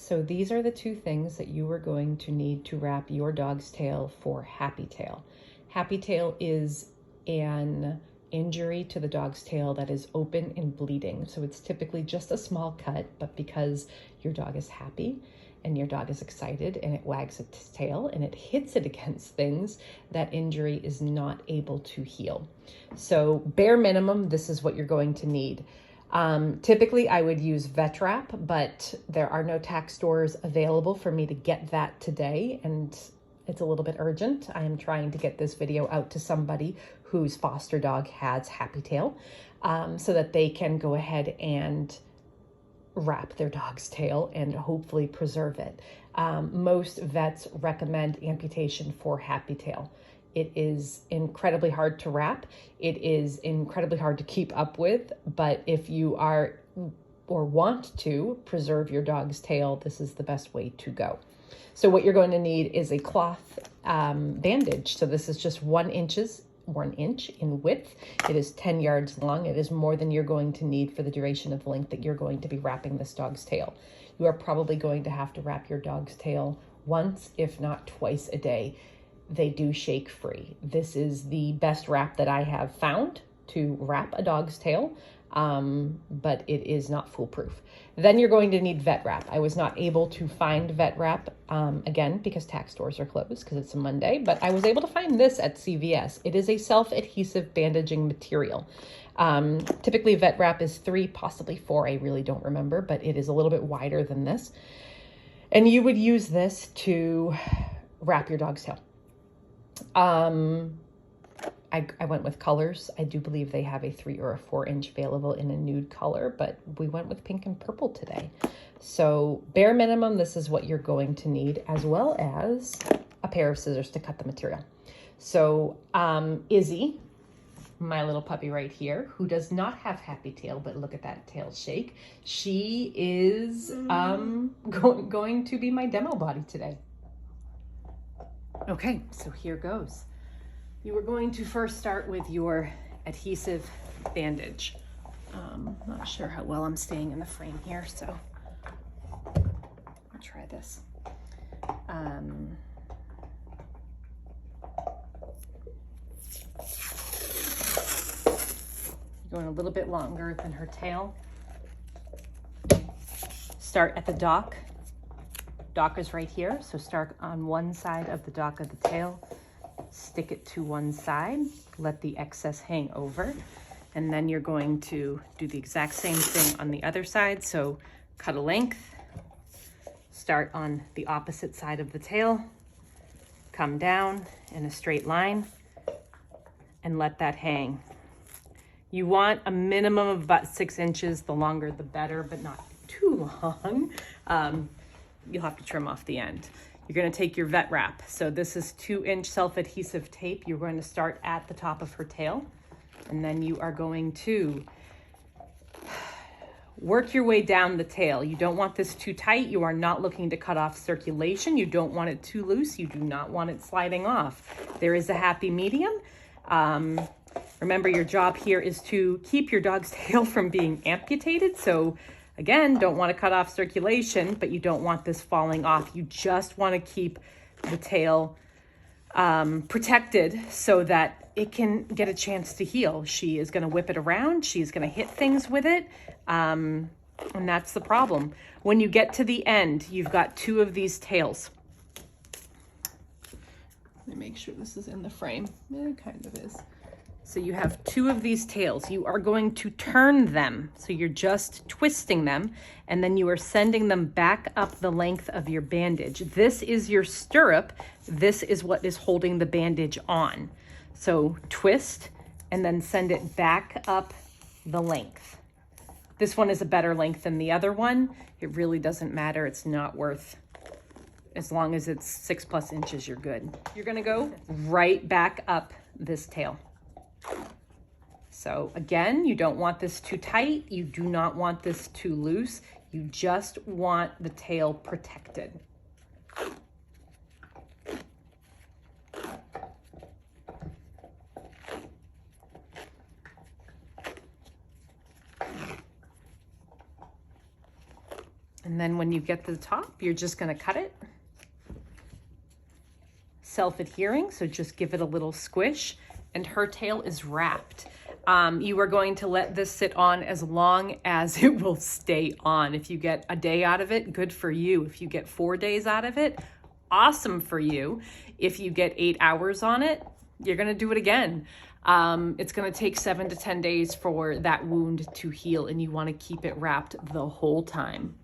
So these are the two things that you are going to need to wrap your dog's tail for happy tail. Happy tail is an injury to the dog's tail that is open and bleeding. So it's typically just a small cut, but because your dog is happy and your dog is excited and it wags its tail and it hits it against things, that injury is not able to heal. So bare minimum, this is what you're going to need. Typically I would use vet wrap, but there are no tack stores available for me to get that today, and it's a little bit urgent. I am trying to get this video out to somebody whose foster dog has happy tail, so that they can go ahead and wrap their dog's tail and hopefully preserve it. Most vets recommend amputation for happy tail. It is incredibly hard to wrap. It is incredibly hard to keep up with, but if you are or want to preserve your dog's tail, this is the best way to go. So what you're going to need is a cloth bandage. So this is just 1 inch in width. It is 10 yards long. It is more than you're going to need for the duration of the length that you're going to be wrapping this dog's tail. You are probably going to have to wrap your dog's tail once, if not twice a day. They do shake free. This is the best wrap that I have found to wrap a dog's tail, but it is not foolproof. Then you're going to need vet wrap. I was not able to find vet wrap, again, because tack stores are closed because it's a Monday, but I was able to find this at CVS. It is a self-adhesive bandaging material. Typically vet wrap is 3, possibly 4, I really don't remember, but it is a little bit wider than this. And you would use this to wrap your dog's tail. I went with colors. I do believe they have a 3 or a 4 inch available in a nude color, but we went with pink and purple today. So bare minimum, this is what you're going to need, as well as a pair of scissors to cut the material. So Izzy, my little puppy right here, who does not have happy tail, but look at that tail shake. She is going to be my demo body today. Okay, so here goes. You are going to first start with your adhesive bandage. Not sure how well I'm staying in the frame here, so I'll try this. Going a little bit longer than her tail. Start at the dock. Dock is right here, so start on one side of the dock of the tail, stick it to one side, let the excess hang over, and then you're going to do the exact same thing on the other side. So cut a length, start on the opposite side of the tail, come down in a straight line, and let that hang. You want a minimum of about 6 inches, the longer the better, but not too long. You'll have to trim off the end. You're going to take your vet wrap. So this is 2-inch self-adhesive tape. You're going to start at the top of her tail, and then you are going to work your way down the tail. You don't want this too tight. You are not looking to cut off circulation. You don't want it too loose. You do not want it sliding off. There is a happy medium. Remember, your job here is to keep your dog's tail from being amputated. So again, don't want to cut off circulation, but you don't want this falling off. You just want to keep the tail protected so that it can get a chance to heal. She is going to whip it around. She's going to hit things with it. And that's the problem. When you get to the end, you've got 2 of these tails. Let me make sure this is in the frame. It kind of is. So you have 2 of these tails. You are going to turn them. So you're just twisting them, and then you are sending them back up the length of your bandage. This is your stirrup. This is what is holding the bandage on. So twist and then send it back up the length. This one is a better length than the other one. It really doesn't matter. It's not worth, as long as it's 6+ inches, you're good. You're gonna go right back up this tail. So again, you don't want this too tight. You do not want this too loose. You just want the tail protected. And And then when you get to the top, you're just gonna cut it. Self-adhering, so just give it a little squish, and her tail is wrapped. You are going to let this sit on as long as it will stay on. If you get a day out of it, good for you. If you get 4 days out of it, awesome for you. If you get 8 hours on it, you're gonna do it again. It's gonna take 7 to 10 days for that wound to heal, and you wanna keep it wrapped the whole time.